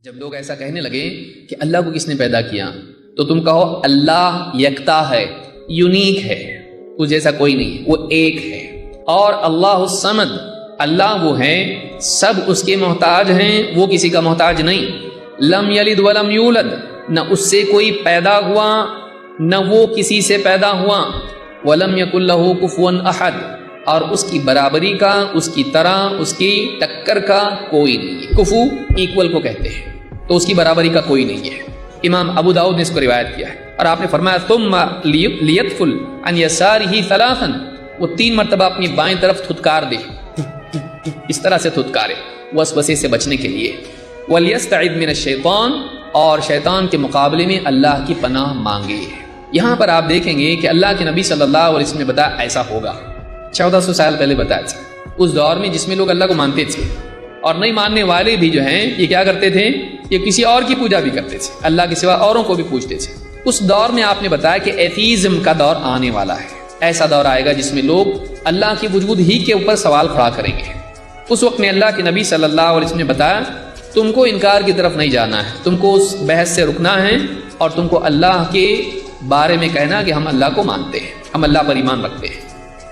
جب لوگ ایسا کہنے لگے کہ اللہ کو کس نے پیدا کیا تو تم کہو اللہ یکتا ہے، یونیک ہے، اس جیسا کوئی نہیں، وہ ایک ہے۔ اور اللہ الصمد، اللہ وہ ہے سب اس کے محتاج ہیں، وہ کسی کا محتاج نہیں۔ لم یلد ولم یولد، نہ اس سے کوئی پیدا ہوا نہ وہ کسی سے پیدا ہوا۔ ولم یکن لہ کفوا احد، اور اس کی برابری کا، اس کی طرح، اس کی ٹکر کا کوئی نہیں ہے۔ کفو ایکول کو کہتے ہیں، تو اس کی برابری کا کوئی نہیں ہے۔ امام ابو داؤد نے اس کو روایت کیا ہے، اور آپ نے فرمایا ثم لیتفل عن یسارہ ثلاثا، وہ 3 مرتبہ اپنی بائیں طرف تھتکار دے، اس طرح سے تھتکارے وسوسے سے بچنے کے لیے۔ ولیستعذ من الشیطان، اور شیطان کے مقابلے میں اللہ کی پناہ مانگے۔ یہاں پر آپ دیکھیں گے کہ اللہ کے نبی صلی اللہ علیہ وسلم نے بتایا ایسا ہوگا، 1400 سال پہلے بتایا تھا، اس دور میں جس میں لوگ اللہ کو مانتے تھے، اور نہیں ماننے والے بھی جو ہیں یہ کیا کرتے تھے، یہ کسی اور کی پوجا بھی کرتے تھے، اللہ کے سوا اوروں کو بھی پوجتے تھے۔ اس دور میں آپ نے بتایا کہ ایتھیزم کا دور آنے والا ہے، ایسا دور آئے گا جس میں لوگ اللہ کی وجود ہی کے اوپر سوال کھڑا کریں گے۔ اس وقت میں اللہ کے نبی صلی اللہ علیہ وسلم نے بتایا تم کو انکار کی طرف نہیں جانا ہے، تم کو اس بحث سے رکنا ہے، اور تم کو اللہ کے بارے میں کہنا کہ ہم اللہ کو مانتے ہیں، ہم اللہ پر ایمان رکھتے ہیں۔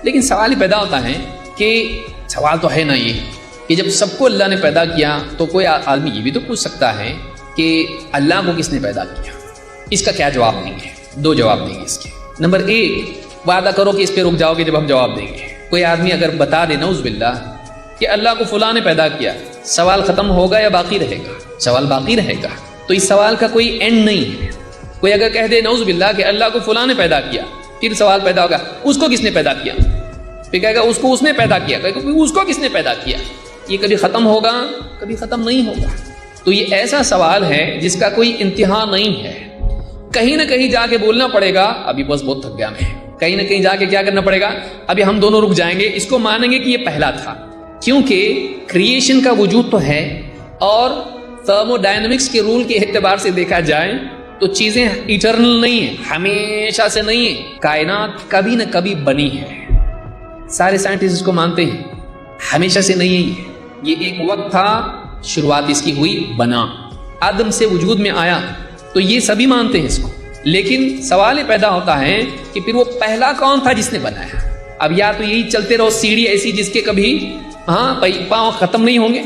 لیکن سوال ہی پیدا ہوتا ہے کہ سوال تو ہے نا یہ کہ جب سب کو اللہ نے پیدا کیا تو کوئی آدمی یہ بھی تو پوچھ سکتا ہے کہ اللہ کو کس نے پیدا کیا۔ اس کا کیا جواب دیں گے؟ 2 جواب دیں گے اس کے۔ نمبر 1، وعدہ کرو کہ اس پہ رک جاؤ گے جب ہم جواب دیں گے۔ کوئی آدمی اگر بتا دے نعوذ باللہ کہ اللہ کو فلاں نے پیدا کیا، سوال ختم ہوگا یا باقی رہے گا؟ سوال باقی رہے گا، تو اس سوال کا کوئی اینڈ نہیں ہے۔ کوئی اگر کہہ دے نعوذ باللہ کہ اللہ کو فلاں نے پیدا کیا، پھر سوال پیدا ہوگا اس کو کس نے پیدا کیا، پھر کہے گا اس کو اس نے پیدا کیا، کہے گا اس کو کس نے پیدا کیا۔ یہ کبھی ختم ہوگا؟ کبھی ختم نہیں ہوگا۔ تو یہ ایسا سوال ہے جس کا کوئی انتہا نہیں ہے۔ کہیں نہ کہیں جا کے بولنا پڑے گا ابھی بس بہت تھک گیا میں، کہیں نہ کہیں جا کے کیا کرنا پڑے گا، ابھی ہم دونوں رک جائیں گے، اس کو مانیں گے کہ یہ پہلا تھا، کیونکہ کریشن کا وجود تو ہے، اور تھرمو ڈائنمکس کے رول کے اعتبار سے دیکھا جائے تو چیزیں ایٹرنل نہیں ہیں، ہمیشہ سے نہیں ہیں، کائنات کبھی نہ کبھی بنی ہے۔ سارے سائنٹسٹ اس کو مانتے ہیں، ہمیشہ سے نہیں ہے، یہ ایک وقت تھا، شروعات اس کی ہوئی، بنا، عدم سے وجود میں آیا، تو یہ سبھی مانتے ہیں اس کو۔ لیکن سوال یہ پیدا ہوتا ہے کہ پھر وہ پہلا کون تھا جس نے بنایا؟ اب یا تو یہی چلتے رہو سیڑھی ایسی جس کے کبھی پاؤں ختم نہیں ہوں گے،